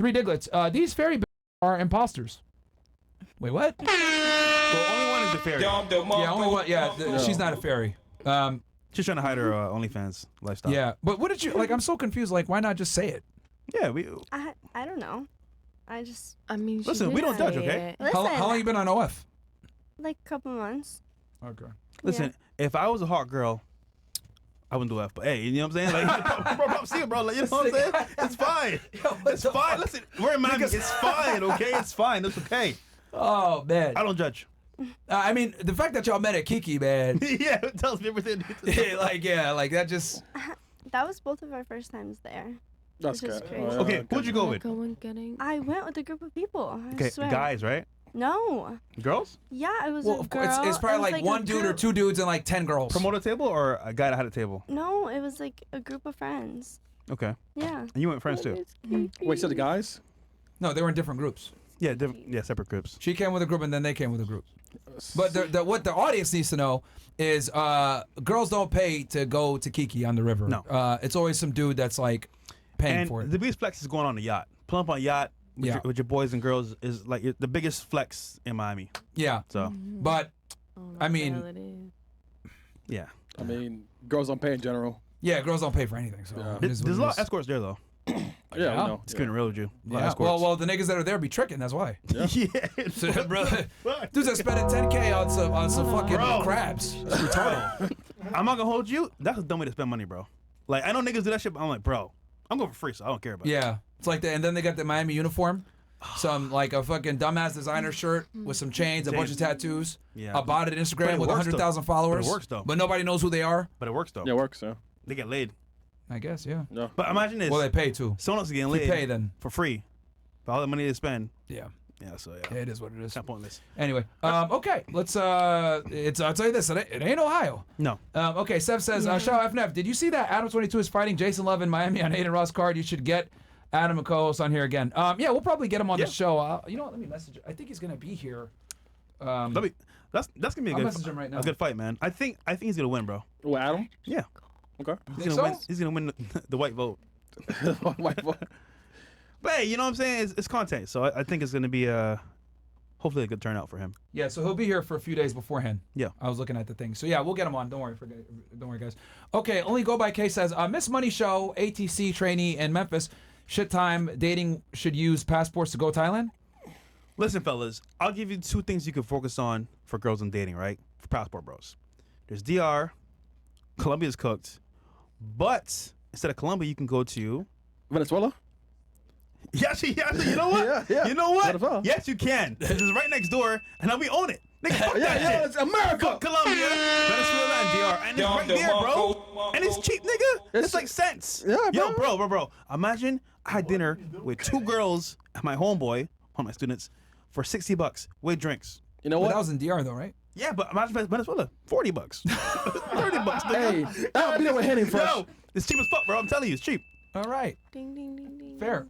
3 Diglets. These fairy are imposters. Wait, what? Well, only one is the fairy. Yeah, only one. Yeah, she's not a fairy. She's trying to hide her OnlyFans lifestyle. Yeah, but what did you like? I'm so confused. Like, why not just say it? Yeah, I don't know. I mean, listen, we don't judge, okay? Listen, How long you been on OF? like a couple months. Okay. Listen, if I was a hot girl, I wouldn't do F. But hey, you know what I'm saying? Like, bro, see it, bro. Like, you know what I'm saying? It's fine. It's fine. Listen, we're in Miami. It's fine, okay? It's fine. It's okay. Oh man. I don't judge. I mean, the fact that y'all met at Kiki, man. Yeah, it tells me everything. like that just. That was both of our first times there. That's Which is good. crazy. Okay, who'd you go with? I went with a group of people. I Okay, swear. guys, right? No. Girls? Yeah, it was Well, a of girl. course, it's it probably was like a one dude or group. 2 dudes and like 10 girls. Promoter table or a guy that had a table? No, it was like a group of friends. Okay. Yeah. And you went with friends too? Wait, so the guys? No, they were in different groups. Yeah, separate groups. She came with a group and then they came with a group. But what the audience needs to know is girls don't pay to go to Kiki on the river. No. It's always some dude that's like paying for it. The biggest flex is going on the yacht. Pull up on a yacht with your boys and girls is like the biggest flex in Miami. Yeah. So. But, I mean. Yeah. I mean, girls don't pay in general. Yeah, girls don't pay for anything. So Yeah. it is what There's a it lot is. of escorts there though. Yeah, I know. It's getting real with you. Yeah. Well, the niggas that are there be tricking. That's why. Yeah. So, bro, dudes are spending 10K on some fucking crabs. It's retarded. I'm not gonna hold you. That's a dumb way to spend money, bro. Like I know niggas do that shit, but I'm like, bro, I'm going for free, so I don't care about it. Yeah, it's like and then they got the Miami uniform, some like a fucking dumbass designer shirt with some chains, a bunch of tattoos. Yeah. I bought it on Instagram with works, 100,000 followers. But it works, though. But nobody knows who they are. But it works though. Yeah, it works, yeah. They get laid. I guess, yeah. Yeah. But imagine this. Well, they pay too. Someone else is getting If you laid pay then. for free. For all the money they spend. Yeah. Yeah, so yeah. Yeah, it is what it is. Kind of pointless. Anyway, okay, let's I'll tell you this, it ain't Ohio. No. Okay, Sev says, Shaw FNF, did you see that Adam 22 is fighting Jason Love in Miami on Aiden Ross card? You should get Adam and co-host on here again. Yeah, we'll probably get him on the show. You know what? Let me message. I think he's gonna be here. That's gonna be a I'll good, message him right now. a good fight, man. I think he's gonna win, bro. Oh, Adam? Yeah. Okay. He's gonna win. He's gonna win the white vote. White boy. But hey, you know what I'm saying? It's content, so I think it's gonna be hopefully a good turnout for him. Yeah, so he'll be here for a few days beforehand. Yeah. I was looking at the thing. So yeah, we'll get him on. Don't worry, guys. Okay, Only Go By K says, Miss Money Show, ATC trainee in Memphis. Shit time, dating should use passports to go Thailand? Listen, fellas, I'll give you 2 things you can focus on for girls and dating, right? For passport bros. There's DR, Colombia's cooked, but instead of Colombia, you can go to Venezuela? Yes, you know what? Yeah. You know what? Venezuela. Yes, you can. This is right next door, and then we own it. Nigga, fuck that shit. It's America. Colombia, Venezuela, and DR, and it's right there, bro. And it's cheap, nigga. It's like cents. Yeah, Yo, bro. Imagine I had dinner with 2 girls and my homeboy, one of my students, for $60 with drinks. You know But what? that was in DR though, right? Yeah, but imagine Venezuela, $40. $30, nigga. Hey, I'll be there with Henny Fresh. Yo, it's cheap as fuck, bro. I'm telling you, it's cheap. All right. Ding, ding, ding, ding. Fair.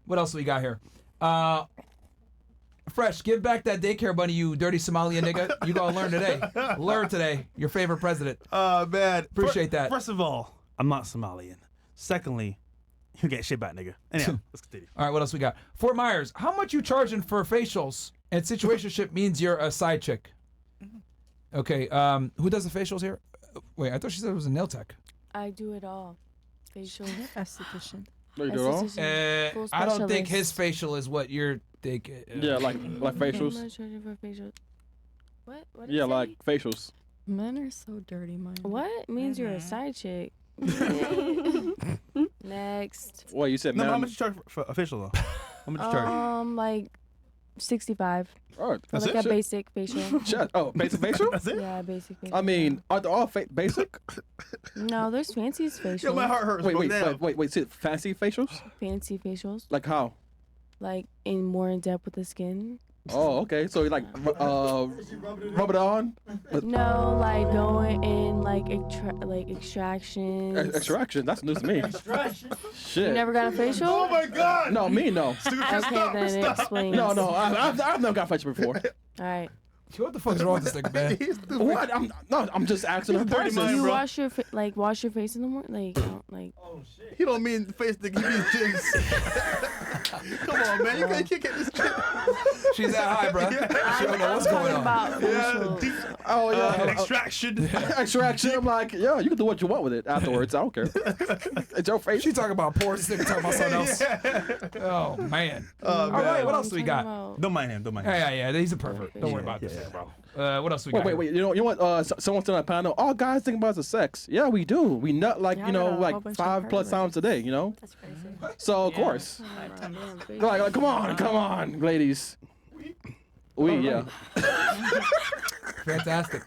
What else we got here? Fresh, give back that daycare money, you dirty Somalian nigga. You gonna learn today. Learn today. Your favorite president. Man. Appreciate that. First of all, I'm not Somalian. Secondly, you get shit back, nigga. Anyhow, let's continue. All right, what else we got? Fort Myers, how much you charging for facials? And situationship means you're a side chick. Okay, who does the facials here? Wait, I thought she said it was a nail tech. I do it all. Facial. Esthetician. No, you do it all? Full I don't think specialist. his facial is what you're thinking. Yeah, like How facials. much charging for facial? What? What did Yeah, you say? like facials. Men are so dirty, man. What means you're a side chick? Next. What you said, No, man? how much you charge for official though? How much you charge? Like 65. Oh, For that's like it. a Shit. basic facial. Shit. Oh, basic facial? That's it? Yeah, basic facial. I mean, aren't they all basic? No, there's fancy Yo, facials. my heart hurts. bro. Damn. wait. See, fancy facials? Fancy facials. Like how? Like more in depth with the skin. Oh, okay. So you like rub it on? No, like going in like extractions. Extraction. That's news to me. Shit. You never got a facial? Oh my God! No, me no. Okay, then it explains. No. I've never got facial before. All right. What the fuck's wrong with this nigga, man? What? I'm just asking a dirty person. mind, You bro. wash your wash your face in the morning, like. He don't mean face nigga. He means jigs. Come on, man. You can't get this chick. She's that high, bro. She don't know what's I'm going talking on. about facial. Deep Oh yeah. extraction. Extraction. I'm like, yeah, you can do what you want with it afterwards. I don't care. It's your face. She talking about porn, this nigga talking about something else. Oh man. All right, what else do we got? Don't mind him. Don't mind him. Yeah, he's a pervert. Don't worry about this, bro. What else we got? Wait. You know what? Someone said on a panel, all guys think about is sex. Yeah, we do. We nut like Yeah, you I know, got a like whole bunch of 5+ times a day. You know. That's crazy. So of course, like, come on, ladies. Yeah. Fantastic.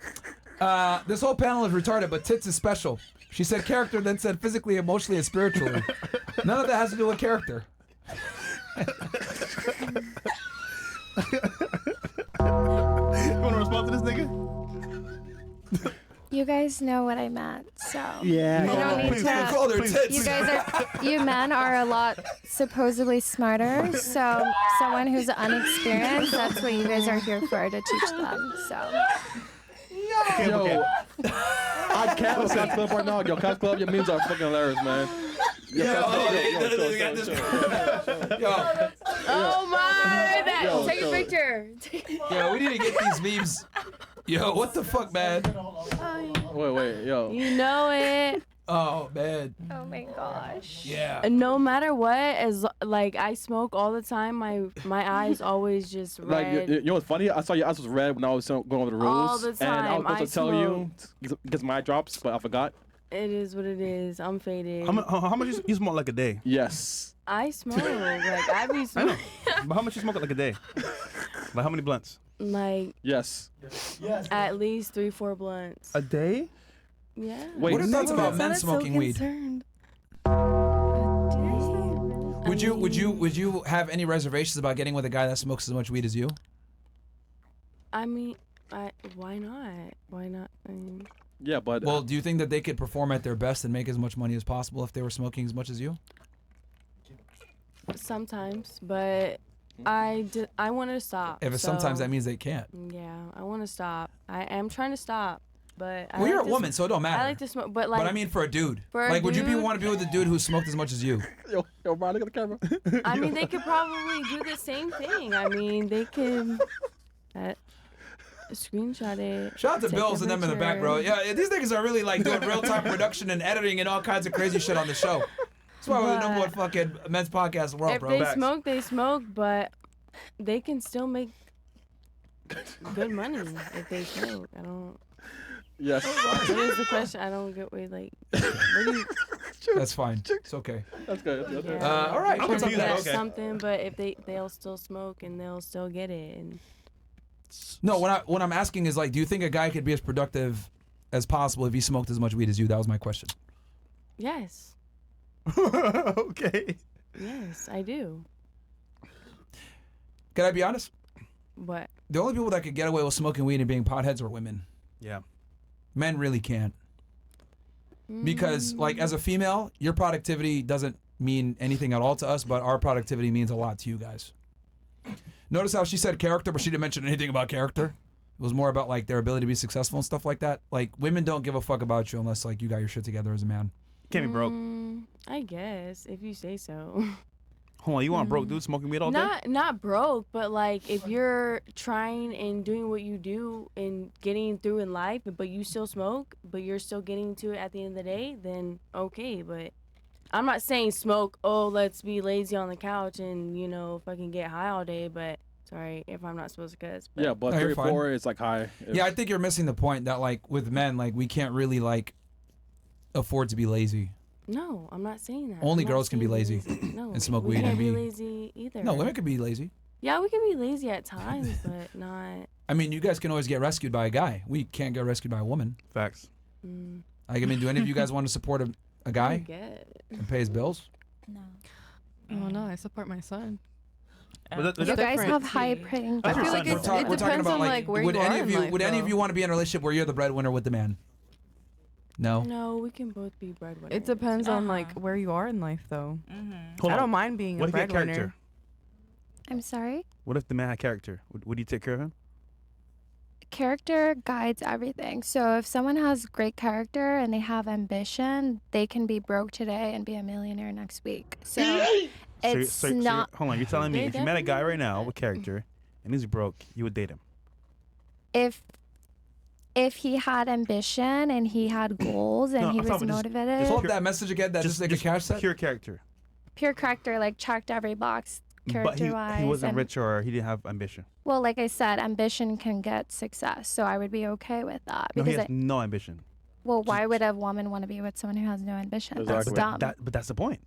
This whole panel is retarded, but tits is special. She said character, then said physically, emotionally, and spiritually. None of that has to do with character. You want to respond to this nigga? You guys know what I meant, so Yeah. I don't need please, to. Called her tits. You guys are, you men are a lot supposedly smarter. So someone who's unexperienced, that's what you guys are here for, to teach them. So Yo, I can't with Cats Club right now. Yo, Cats Club, your memes are fucking hilarious, man. Yo, Oh my! Yo, Take a yo. picture. Yo, we need to get these memes. Yo, what the fuck, man? Wait, yo. You know it. Oh, man. oh my gosh. Yeah. No matter what, as like I smoke all the time, my eyes always just Like, red. you know what's funny? I saw your eyes was red when I was going over the rules. All the And I time, was supposed I to tell you, get my drops, but I forgot. It is what it is. I'm faded. How much you smoke like a day? Yes. I smoke. Like I be I know. smoking. But how much you smoke like a day? Like how many blunts? Like Yes. at least 3-4 blunts. A day? Yeah. Wait, What are your thoughts Oh, about that men sounded so smoking weed? concerned. Would you have any reservations about getting with a guy that smokes as much weed as you? I mean, why not? Why not? I mean, Yeah, but Well, do you think that they could perform at their best and make as much money as possible if they were smoking as much as you? sometimes, but I want to stop. If it's sometimes, so, that means they can't. Yeah, I want to stop. I am trying to stop, but Well, you're a woman, so it don't matter. I like to smoke, but like. But I mean, for a dude, For a like, would you dude- want to be with a dude who smoked as much as you? yo, Brian, look at the camera. I mean, they could probably do the same thing. I mean, they could screenshot it. Shout out to take Bills a and them in the back, bro. picture. Yeah, these niggas are really like doing real-time production and editing and all kinds of crazy shit on the show. That's why we're the number one fucking men's podcast in the world, If bro. they Facts. smoke, they smoke, but they can still make good money if they smoke. I don't. Yes. What is the question? I don't get where like. What do you? That's fine. It's okay. That's good. That's good. Yeah. All right. I'm What's up confused. next? Okay. Something, but if they'll still smoke and they'll still get it. And No, what I'm asking is like, do you think a guy could be as productive as possible if he smoked as much weed as you? That was my question. yes, Okay. yes, I do. Can I be honest? But The only people that could get away with smoking weed and being potheads are women. Yeah. Men really can't. Because, like, as a female, your productivity doesn't mean anything at all to us, but our productivity means a lot to you guys. Notice how she said character, but she didn't mention anything about character. It was more about, like, their ability to be successful and stuff like that. Like, women don't give a fuck about you unless, like, you got your shit together as a man. Can't be broke. I guess if you say so. Hold on, you want a broke dude smoking weed all day? Not broke, but like if you're trying and doing what you do and getting through in life, but you still smoke, but you're still getting to it at the end of the day, then okay. But I'm not saying smoke. Oh, let's be lazy on the couch and fucking get high all day. But sorry if I'm not supposed to cuss. But Yeah, but No, you're 3 or fine. 4 is like high. Yeah, I think you're missing the point that, like, with men, like, we can't really, like, afford to be lazy. No, I'm not saying that. Only I'm not girls can be saying lazy No, and smoke we weed can't and be be- lazy either. No, women can be lazy. Yeah, we can be lazy at times, but not. I mean, you guys can always get rescued by a guy. We can't get rescued by a woman. Facts. I mean, do any of you guys want to support a I guy get it. and pay his bills? No. Oh no, I support my son. But You guys different. have high paying I feel jobs. like it We're talking depends about, on, like, where would you any are of in you life, would any of though. you want to be in a relationship where you're the breadwinner with the man? No. No, we can both be breadwinners. It depends on like where you are in life, though. Hold I on. don't mind being What a if he had breadwinner. character? I'm sorry? What if the man had character? Would you take care of him? Character guides everything. So if someone has great character and they have ambition, they can be broke today and be a millionaire next week. So It's not. Hold on, you're telling me They if you met a guy definitely right now with character and he's broke, you would date him? If he had ambition and he had goals and No, he I'm was talking about motivated, Pull up that message again. That just like a cash set. Pure character. pure character, like checked every box But character-wise. he wasn't and- rich or he didn't have ambition. Well, like I said, ambition can get success, so I would be okay with that. No, he Because has no ambition. well, why would a woman want to be with someone who has no ambition? That's Exactly. dumb. But that's the point.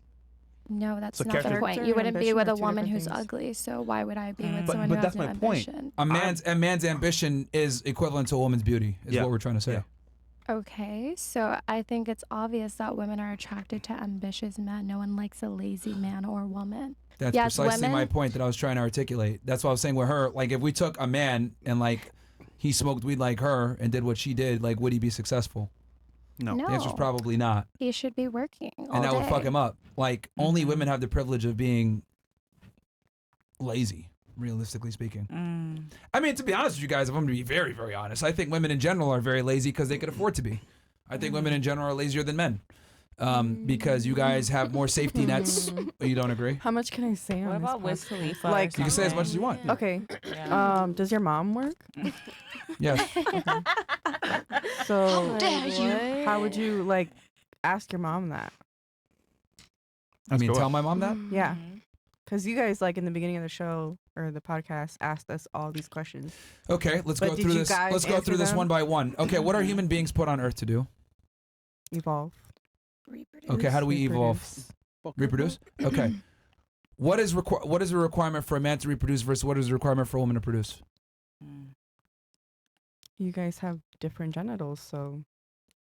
No, that's So not the character- point. Character You and wouldn't be ambition with are a two woman different who's things. ugly, so why would I be with But- someone but who that's has no my point. ambition? A man's ambition is equivalent to a woman's beauty. Is Yeah. what we're trying to say. Yeah. Okay, so I think it's obvious that women are attracted to ambitious men. No one likes a lazy man or woman. That's Yes, precisely my women- point that I was trying to articulate. That's what I was saying with her. Like, if we took a man and like he smoked weed like her and did what she did, like, would he be successful? No. No, The answer's probably not, he should be working all and that would fuck day. him up. Like, only women have the privilege of being lazy, realistically speaking. I mean, to be honest with you guys, if I'm going to be very, very honest, I think women in general are very lazy because they could afford to be. I think women in general are lazier than men because you guys have more safety nets. You don't agree? How much can I say on What this about Wiz podcast? Khalifa? Like- You can say as much as you want. Yeah. Okay. Yeah. Does your mom work? Yes. So dare you. how would you like ask your mom that? I mean, go tell on. my mom that. Yeah. Because you guys, like in the beginning of the show or the podcast, asked us all these questions. Okay, let's But go did through you this. guys Let's go answer through this them? one by one. Okay, what are human beings put on Earth to do? Evolve. Okay, how do we evolve? Reproduce. Reproduce. Okay. What is the requirement for a man to reproduce versus what is the requirement for a woman to produce? You guys have different genitals, so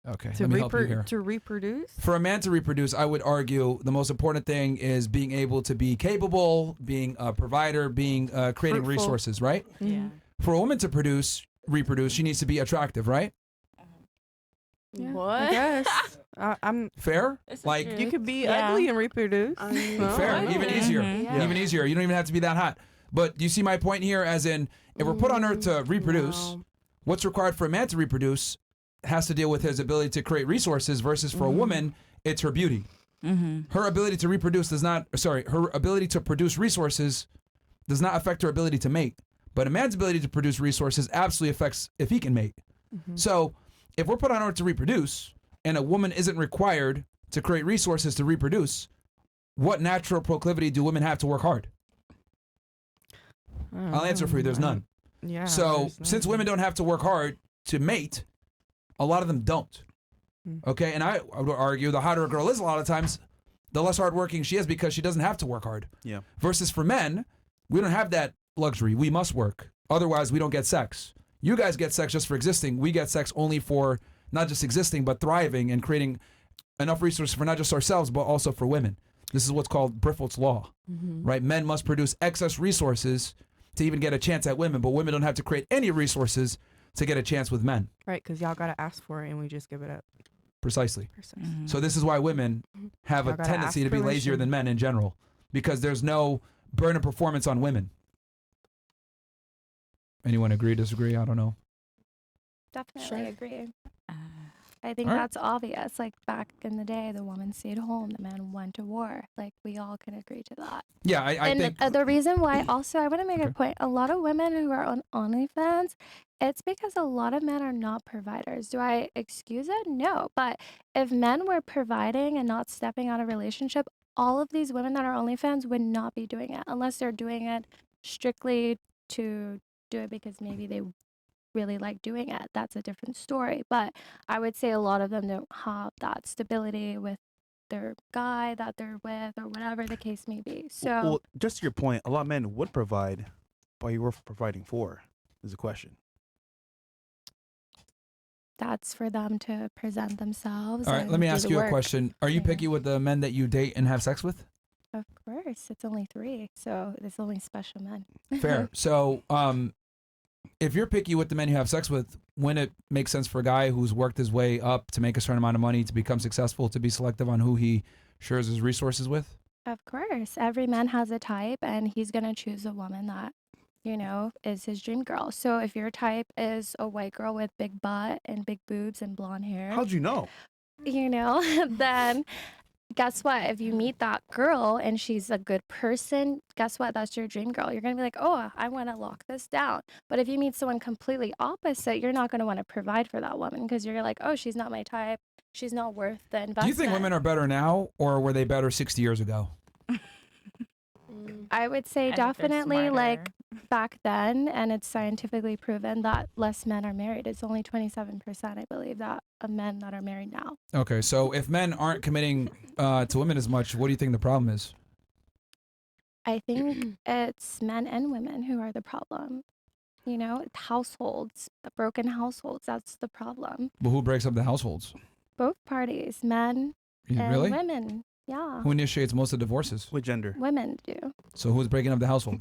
Okay, to let me help you here. to reproduce. For a man to reproduce, I would argue the most important thing is being able to be capable, being a provider, being creating Fruitful. resources, right? Yeah. For a woman to reproduce, she needs to be attractive, right? Yeah, What? I guess. I'm. Fair? This is Like, true. You could be Yeah. ugly and reproduce. fair, even okay. easier. Yeah. Even easier. You don't even have to be that hot. But do you see my point here? As in, if we're put on Earth to reproduce, No. what's required for a man to reproduce has to deal with his ability to create resources versus for a woman, it's her beauty. Her ability to reproduce her ability to produce resources does not affect her ability to mate. But a man's ability to produce resources absolutely affects if he can mate. So if we're put on Earth to reproduce and a woman isn't required to create resources to reproduce, what natural proclivity do women have to work hard? I'll answer for you. There's none. Yeah. So there's since none. women don't have to work hard to mate, a lot of them don't. Okay, and I would argue the hotter a girl is a lot of times, the less hardworking she is because she doesn't have to work hard. Yeah. Versus for men, we don't have that luxury. We must work. Otherwise, we don't get sex. You guys get sex just for existing. We get sex only for not just existing, but thriving and creating enough resources for not just ourselves, but also for women. This is what's called Briffelt's Law, right? Men must produce excess resources to even get a chance at women, but women don't have to create any resources to get a chance with men. Right, because y'all gotta ask for it and we just give it up. Precisely. Precisely. So this is why women have a Y'all gotta tendency ask to be lazier permission. than men in general, because there's no burden of performance on women. Anyone agree, disagree? I don't know. Definitely Sure. agree. I think All right. that's obvious. Like back in the day, the woman stayed home, the man went to war. Like we all can agree to that. Yeah, I And think the reason why, also, I want to make Okay. a point. A lot of women who are on OnlyFans, it's because a lot of men are not providers. Do I excuse it? No. But if men were providing and not stepping out of relationship, all of these women that are OnlyFans would not be doing it unless they're doing it strictly to do it because maybe they really like doing it. That's a different story. But I would say a lot of them don't have that stability with their guy that they're with or whatever the case may be. So Well, just to your point, a lot of men would provide, but you were providing for is the question. that's for them to present themselves. All right, and let me do ask the you a work. question. Are you Yeah. picky with the men that you date and have sex with? Of course, it's only 3, so it's only special men. Fair. So, if you're picky with the men you have sex with, wouldn't it make sense for a guy who's worked his way up to make a certain amount of money to become successful to be selective on who he shares his resources with? Of course, every man has a type, and he's gonna choose a woman that, you know, is his dream girl. So if your type is a white girl with big butt and big boobs and blonde hair, How'd you know? you know, then guess what? If you meet that girl and she's a good person, guess what? That's your dream girl. You're going to be like, oh, I want to lock this down. But if you meet someone completely opposite, you're not going to want to provide for that woman because you're like, oh, she's not my type. She's not worth the investment. Do you think women are better now, or were they better 60 years ago? I would say I think they're definitely like smarter. back then, and it's scientifically proven that less men are married. It's only 27%, I believe, that of men that are married now. Okay, so if men aren't committing to women as much, what do you think the problem is? I think it's men and women who are the problem. You know, households, the broken households, that's the problem. But who breaks up the households? Both parties, men and Really? women. Yeah, Who initiates most of divorces? What gender? women do. So who's breaking up the household?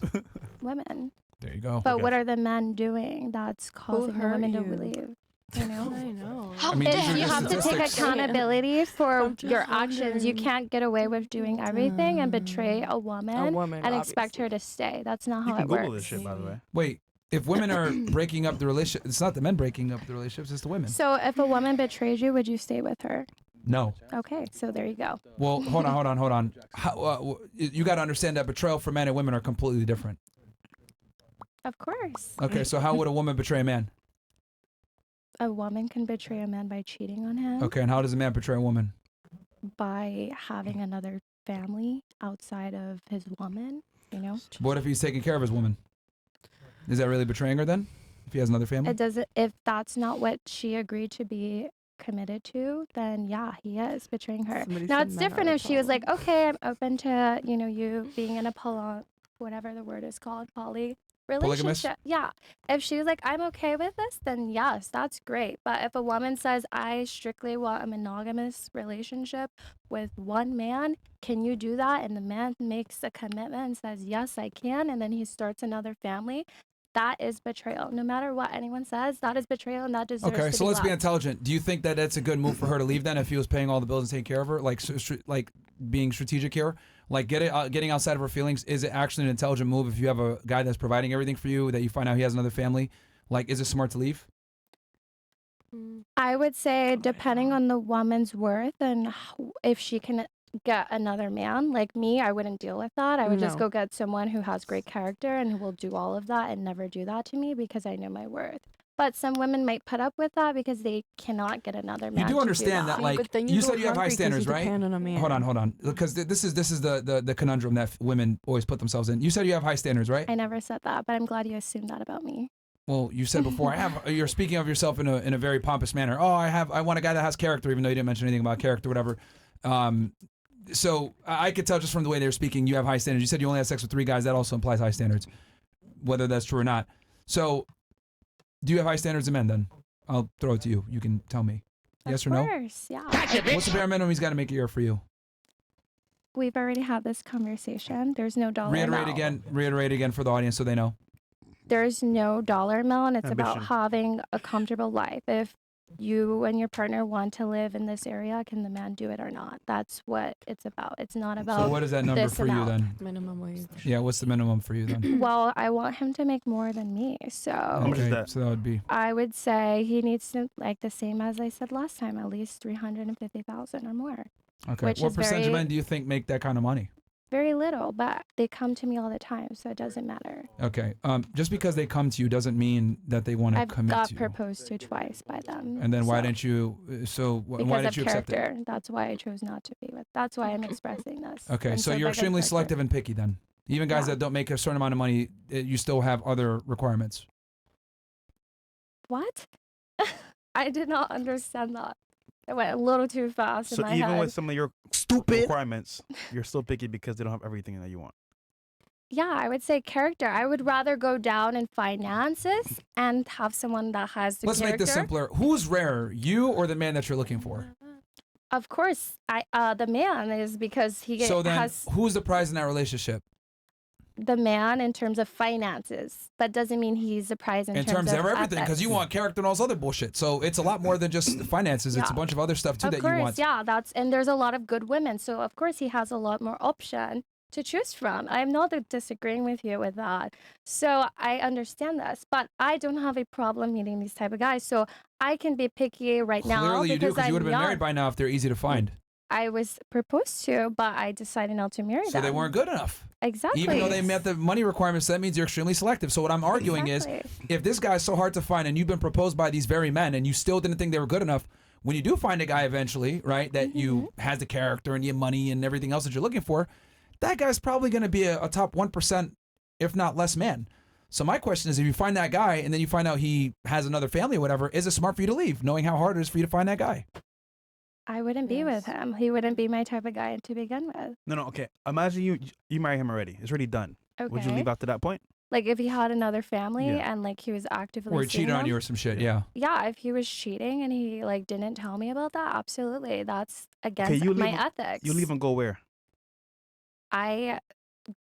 Women. There you go. But Okay. what are the men doing that's causing the hurt women to you? leave? You know? I know. I mean, these are You just have to take statistics. accountability for I'm just your actions. You wondering. can't get away with doing everything and betray a woman, woman, and expect obviously. her to stay. That's not You how can it Google works. this shit, by the way. Wait, if women are breaking up the relationship, it's not the men breaking up the relationships, it's the women. So if a woman betrays you, would you stay with her? No. Okay, so there you go. Well, hold on. How, you got to understand that betrayal for men and women are completely different. Of course. Okay, so how would a woman betray a man? A woman can betray a man by cheating on him, Okay, and how does a man betray a woman? by having another family outside of his woman, you know? What if he's taking care of his woman? Is that really betraying her then? If he has another family? It doesn't, if that's not what she agreed to be committed to, then yeah, he is betraying her. Somebody Now said it's men are different the if she was like, problem. okay, I'm open to, you know, you being in a whatever the word is called, relationship. Yeah. If she was like, I'm okay with this, then yes, that's great. But if a woman says, I strictly want a monogamous relationship with one man, can you do that? And the man makes a commitment and says, yes, I can. And then he starts another family. That is betrayal. No matter what anyone says, that is betrayal, and that deserves Okay, to so be let's be left. intelligent. Do you think that that's a good move for her to leave then if he was paying all the bills and taking care of her? Like, like being strategic here? Like getting outside of her feelings, is it actually an intelligent move if you have a guy that's providing everything for you that you find out he has another family? Like, is it smart to leave? I would say, depending on the woman's worth and if she can get another man like me, I wouldn't deal with that. I would just No. go get someone who has great character and who will do all of that and never do that to me because I know my worth. But some women might put up with that because they cannot get another man. You do understand that, like, but then you go said you have high hungry 'cause standards, you right? depend on a man. Hold on, because this is the conundrum that women always put themselves in. You said you have high standards, right? I never said that, but I'm glad you assumed that about me. Well, you said before, you're speaking of yourself in a very pompous manner. Oh, I want a guy that has character, even though you didn't mention anything about character, whatever. So I could tell just from the way they were speaking, you have high standards. You said you only had sex with 3 guys. That also implies high standards, whether that's true or not. So, do you have high standards in men then? I'll throw it to you. You can tell me. Yes or Of no? course, yeah. What's the bare minimum he's got to make a year for you? We've already had this conversation. There's no dollar Reiterate amount. again for the audience so they know. There's no dollar amount. It's about Ambition. having a comfortable life. If you and your partner want to live in this area, can the man do it or not? That's what it's about. It's not So about, what is that number this for you amount. then? Minimum wage. Yeah, what's the minimum for you then? well, I want him to make more than me. So much is Okay, that? so that would be I would say he needs to, like the same as I said last time, at least 350,000 or more. okay. Which What is percentage of very- men do you think make that kind of money? Very little, but they come to me all the time, so it doesn't matter. Okay. Just because they come to you doesn't mean that they want to I've commit got to you. proposed to twice by them. And then why so- didn't you? So why Because didn't of you accept it? character. That's why I chose not to be with. That's why I'm expressing this. Okay, I'm so so you're big on extremely character. selective and picky then. Even guys Yeah. that don't make a certain amount of money, you still have other requirements. What? I did not understand that. I went a little too fast So in my even head. with some of your Stupid. requirements, you're still picky because they don't have everything that you want. Yeah, I would say character. I would rather go down in finances and have someone that has the Let's character. make this simpler. Who's rarer, you or the man that you're looking for? Of course, the man is because he So then, has who's the prize in that relationship? the man in terms of finances, but doesn't mean he's the prize in terms of everything, because you ethics. want character and all this other bullshit. So it's a lot more than just the finances. It's a Yeah. bunch of other stuff too Of that course, you want. yeah, and there's a lot of good women, so of course he has a lot more option to choose from. I'm not disagreeing with you with that. So I understand this, but I don't have a problem meeting these type of guys. So I can be picky right now Clearly you do, because because you would I'm have been young. married by now if they're easy to find. I was proposed to, but I decided not to marry them. So they weren't good enough. Exactly. Even though they met the money requirements, that means you're extremely selective. So what I'm arguing is, if this guy's so hard to find and you've been proposed by these very men and you still didn't think they were good enough, when you do find a guy eventually, right, that you has the character and the money and everything else that you're looking for, that guy's probably going to be a top 1%, if not less man. So my question is, if you find that guy and then you find out he has another family or whatever, is it smart for you to leave, knowing how hard it is for you to find that guy? I wouldn't be with him. He wouldn't be my type of guy to begin with. No, okay. Imagine you marry him already. It's already done. Okay. Would you leave after that point? Like if he had another family Yeah. and like he was actively Or he seeing cheated on them? you or some shit, yeah. Yeah, if he was cheating and he like didn't tell me about that, absolutely. That's against you my leave him- ethics. You leave and go where? I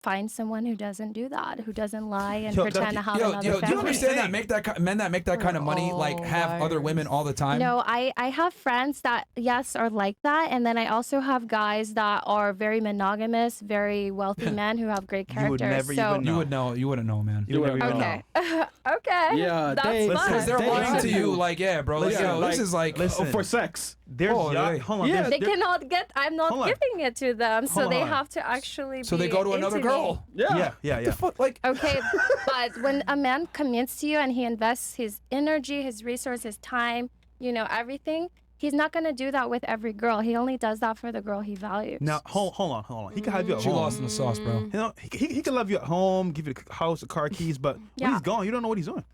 find someone who doesn't do that, who doesn't lie and Yo, pretend to have another do you family. understand that men that make that kind of money like have other women all the time? No, I have friends that, yes, are like that. And then I also have guys that are very monogamous, very wealthy men who have great You would characters. never so, even You would know. You wouldn't know, man. You would never even okay. know. Okay. Yeah, That's they- fine. Because they're They lying to have you to. like, yeah, bro. Like, Listen, yo, this is like, listen. For sex. There's Oh, yacht. they- Hold on. Yeah. there's- They there- cannot get, I'm not Hold on. giving it to them. So Hold on, they hold on. have to actually so be they go to another into me. girl. Yeah. Yeah. The fuck, like, Okay, but when a man commits to you and he invests his energy, his resources, time, you know, everything, he's not going to do that with every girl. He only does that for the girl he values. Now, hold on. He can have you at she home. lost in the sauce, bro. You know, he can love you at home, give you the house, the car keys, but when Yeah. he's gone, you don't know what he's doing.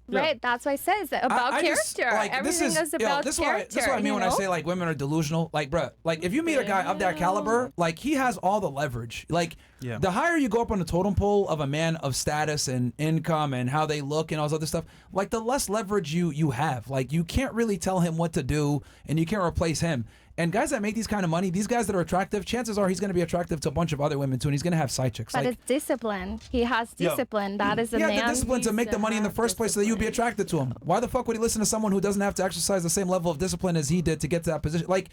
Right, that's why it says about I character. just, like, Everything is about this character. This is what I mean you when I know? say like women are delusional. Like, bruh, like if you meet a guy of that caliber, like he has all the leverage. Like, Yeah. the higher you go up on the totem pole of a man of status and income and how they look and all this other stuff, like the less leverage you have. Like you can't really tell him what to do and you can't replace him. And guys that make these kind of money, these guys that are attractive, chances are he's going to be attractive to a bunch of other women too, and he's going to have side chicks. But Like, it's discipline. He has Yo. discipline. That is a he had man. the discipline to needs make the to money in the have first place so that you'd be discipline. attracted to him. Why the fuck would he listen to someone who doesn't have to exercise the same level of discipline as he did to get to that position? Like,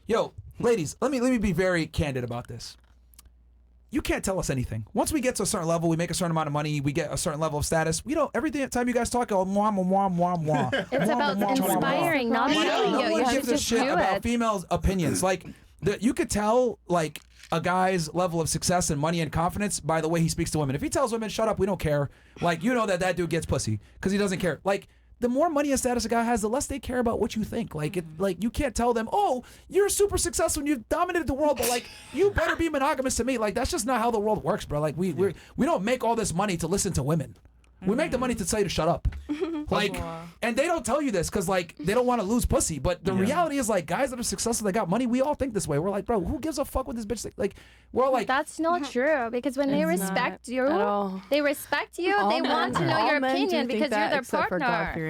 yo, ladies, let me be very candid about this. You can't tell us anything. Once we get to a certain level, we make a certain amount of money, we get a certain level of status. We don't, every time you guys talk, oh, mwah, mwah, mwah, mwah, mwah. It's about inspiring, not No telling you. You one have gives to a just shit do about it. females' opinions. Like, you could tell, like, a guy's level of success and money and confidence by the way he speaks to women. If he tells women, shut up, we don't care, like, you know that dude gets pussy because he doesn't care. Like, the more money and status a guy has, the less they care about what you think. Like, like you can't tell them, oh, you're super successful and you've dominated the world, but like, you better be monogamous to me. Like, that's just not how the world works, bro. Like, we don't make all this money to listen to women. We make the money to tell you to shut up. Like, and they don't tell you this because, like, they don't want to lose pussy. But the reality is, like, guys that are successful, that got money, we all think this way. We're like, bro, who gives a fuck what this bitch think? Like, we're all like, That's not true because when they It's respect not you, at all. they respect you. They want to know All your men do opinion think because you're that their except for partner. God-fearing